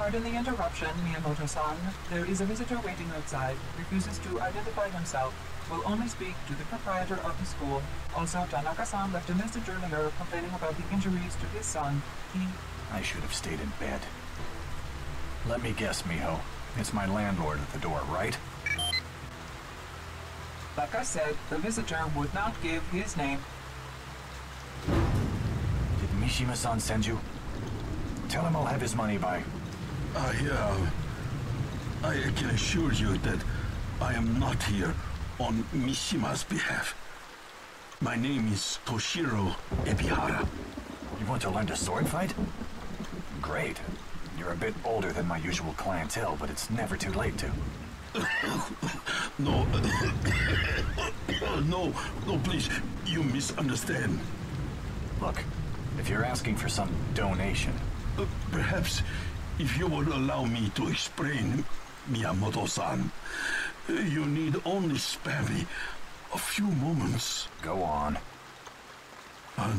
Pardon the interruption, Miyamoto-san. There is a visitor waiting outside, refuses to identify himself, will only speak to the proprietor of the school. Also, Tanaka-san left a message earlier complaining about the injuries to his son. I should have stayed in bed. Let me guess, Miho. It's my landlord at the door, right? Like I said, the visitor would not give his name. Did Mishima-san send you? Tell him I'll have his money by... I can assure you that I am not here on Mishima's behalf. My name is Toshiro Ebihara. You want to learn to sword fight? Great. You're a bit older than my usual clientele, but it's never too late to. No, no, please, you misunderstand. Look, if you're asking for some donation... Perhaps, if you would allow me to explain, Miyamoto-san, you need only spare me a few moments. Go on.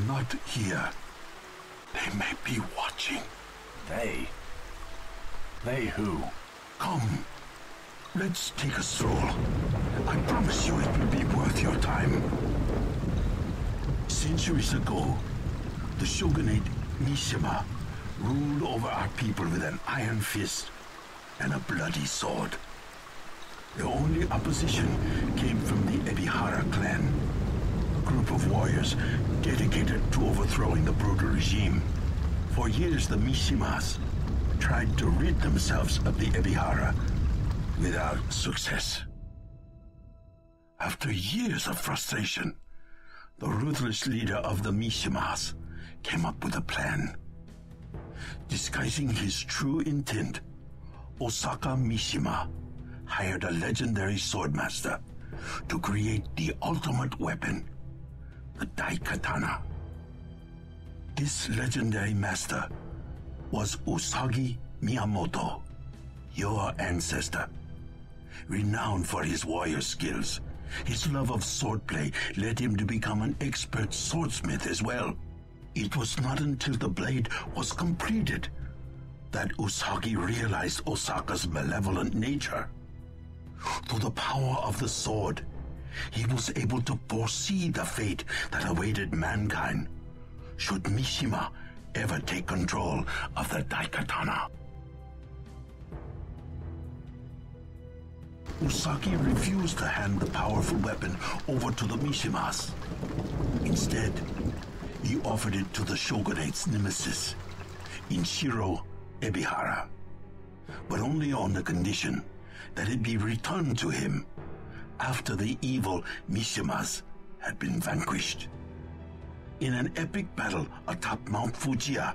Not here. They may be watching. They? They who? Come. Let's take a stroll. I promise you it will be worth your time. Centuries ago, the shogunate Mishima ruled over our people with an iron fist and a bloody sword. The only opposition came from the Ebihara clan, a group of warriors dedicated to overthrowing the brutal regime. For years, the Mishimas tried to rid themselves of the Ebihara without success. After years of frustration, the ruthless leader of the Mishimas came up with a plan. Disguising his true intent, Osaka Mishima hired a legendary swordmaster to create the ultimate weapon, the Daikatana. This legendary master was Usagi Miyamoto, your ancestor. Renowned for his warrior skills, his love of swordplay led him to become an expert swordsmith as well. It was not until the blade was completed that Usagi realized Osaka's malevolent nature. Through the power of the sword, he was able to foresee the fate that awaited mankind should Mishima ever take control of the Daikatana. Usagi refused to hand the powerful weapon over to the Mishimas. Instead, he offered it to the shogunate's nemesis, Inshiro Ebihara, but only on the condition that it be returned to him after the evil Mishimas had been vanquished. In an epic battle atop Mount Fujiya,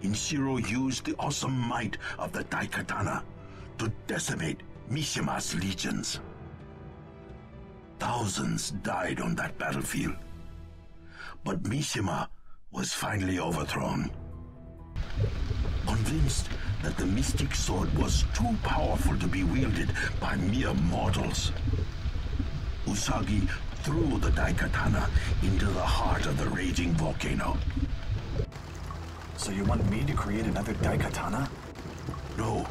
Inshiro used the awesome might of the Daikatana to decimate Mishima's legions. Thousands died on that battlefield, but Mishima was finally overthrown. Convinced that the mystic sword was too powerful to be wielded by mere mortals, Usagi threw the Daikatana into the heart of the raging volcano. So you want me to create another Daikatana? No,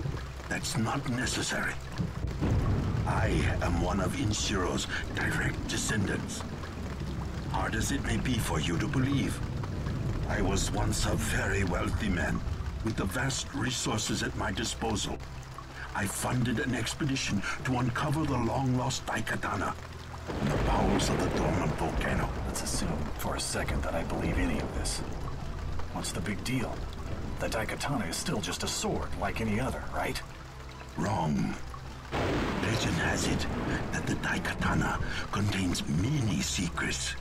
that's not necessary. I am one of Inshiro's direct descendants. Hard as it may be for you to believe, I was once a very wealthy man with the vast resources at my disposal. I funded an expedition to uncover the long-lost Daikatana in the bowels of the dormant volcano. Let's assume for a second that I believe any of this. What's the big deal? The Daikatana is still just a sword like any other, right? Wrong. Legend has it that the Daikatana contains many secrets,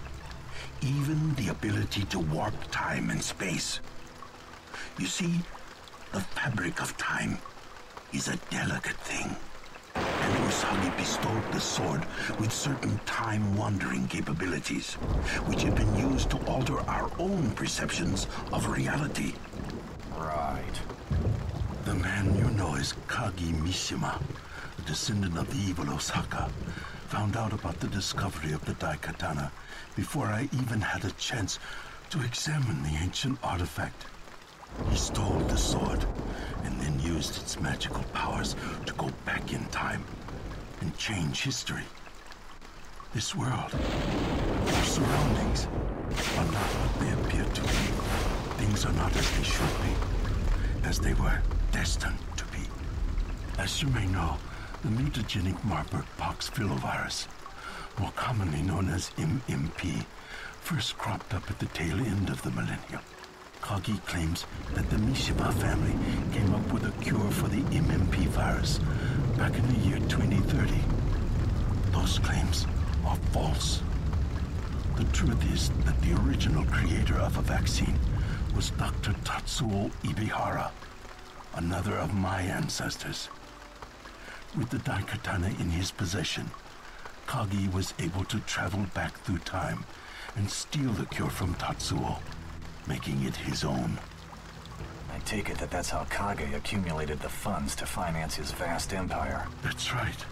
even the ability to warp time and space. You see, the fabric of time is a delicate thing, and Usagi bestowed the sword with certain time-wandering capabilities, which have been used to alter our own perceptions of reality. Right. The man you know as Kagi Mishima, a descendant of the evil Osaka, found out about the discovery of the Daikatana before I even had a chance to examine the ancient artifact. He stole the sword and then used its magical powers to go back in time and change history. This world, our surroundings, are not what they appear to be. Things are not as they should be, as they were destined to be. As you may know, the mutagenic Marburg pox filovirus, more commonly known as MMP, first cropped up at the tail end of the millennium. Kagi claims that the Mishima family came up with a cure for the MMP virus back in the year 2030. Those claims are false. The truth is that the original creator of a vaccine was Dr. Tatsuo Ibihara, another of my ancestors. With the Daikatana in his possession, Kagi was able to travel back through time and steal the cure from Tatsuo, making it his own. I take it that that's how Kage accumulated the funds to finance his vast empire. That's right.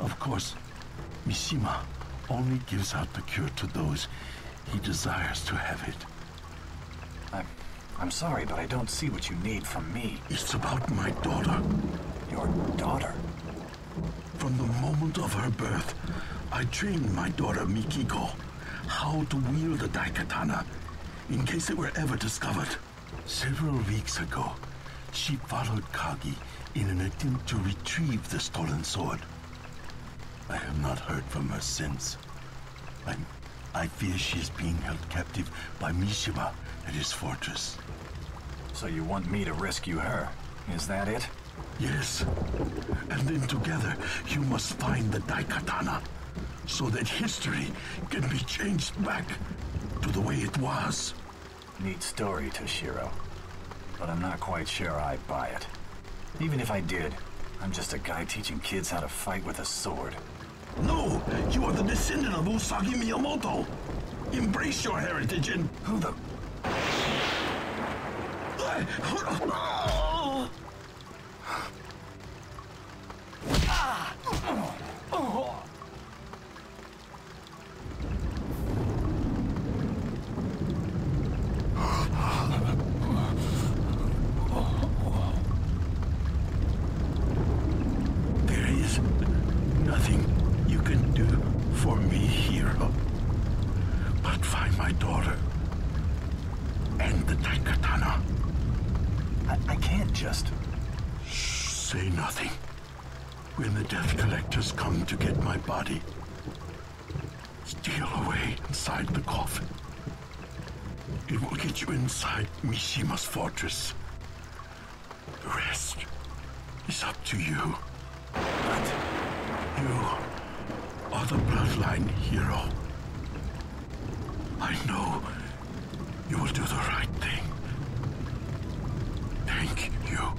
Of course, Mishima only gives out the cure to those he desires to have it. I'm sorry, but I don't see what you need from me. It's about my daughter. Your daughter? From the moment of her birth, I trained my daughter Mikiko how to wield a Daikatana in case it were ever discovered. Several weeks ago, she followed Kagi in an attempt to retrieve the stolen sword. I have not heard from her since. I fear she is being held captive by Mishima at his fortress. So you want me to rescue her? Is that it? Yes. And then together, you must find the Daikatana, so that history can be changed back to the way it was. Neat story, Toshiro. But I'm not quite sure I buy it. Even if I did, I'm just a guy teaching kids how to fight with a sword. No! You are the descendant of Usagi Miyamoto! Embrace your heritage and... Who the... There is nothing you can do for me, hero. But find my daughter and the Daikatana. I can't just... Shh, say nothing. When the death collectors come to get my body, steal away inside the coffin. It will get you inside Mishima's fortress. The rest is up to you. But... You are the bloodline hero. I know you will do the right thing. Thank you.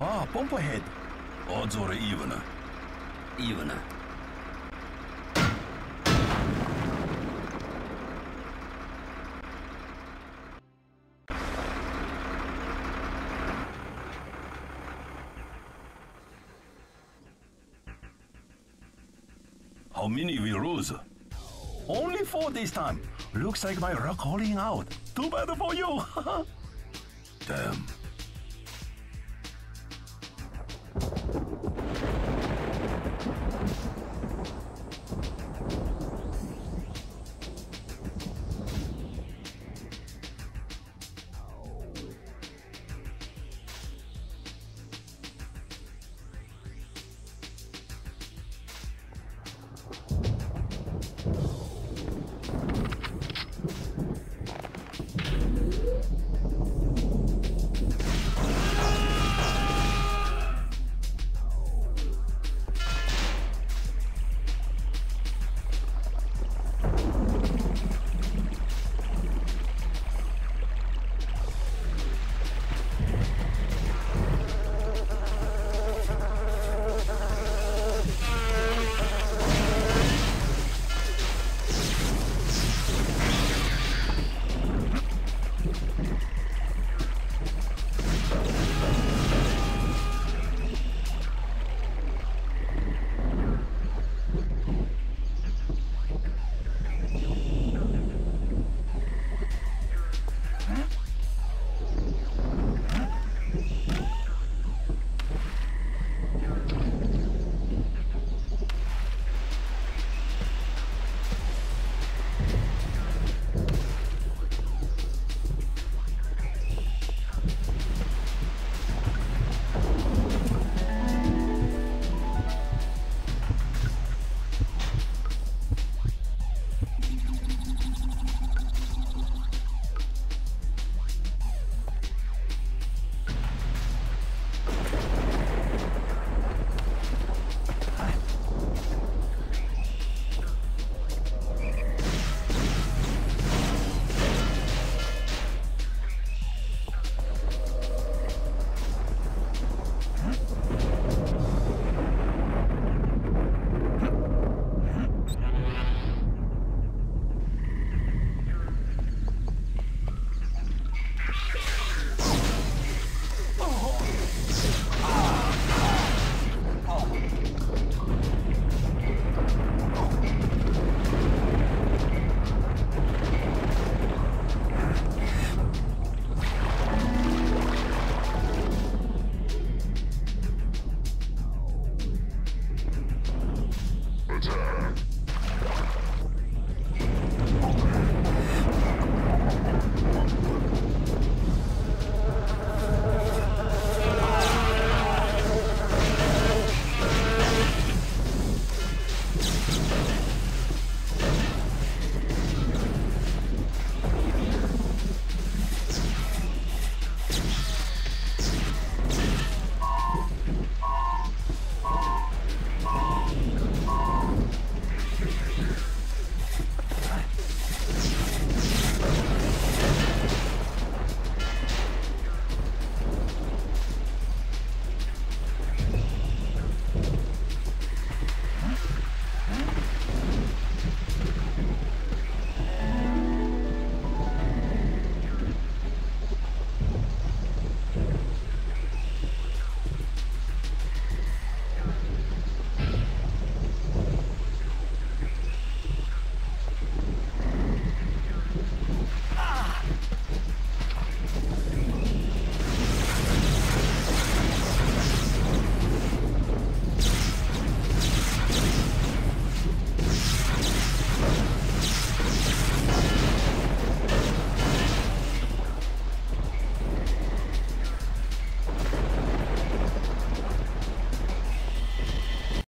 Ah, bump ahead. Odds or evener? Evener. How many we lose? Only 4 this time. Looks like my rock holding out. Too bad for you. Damn.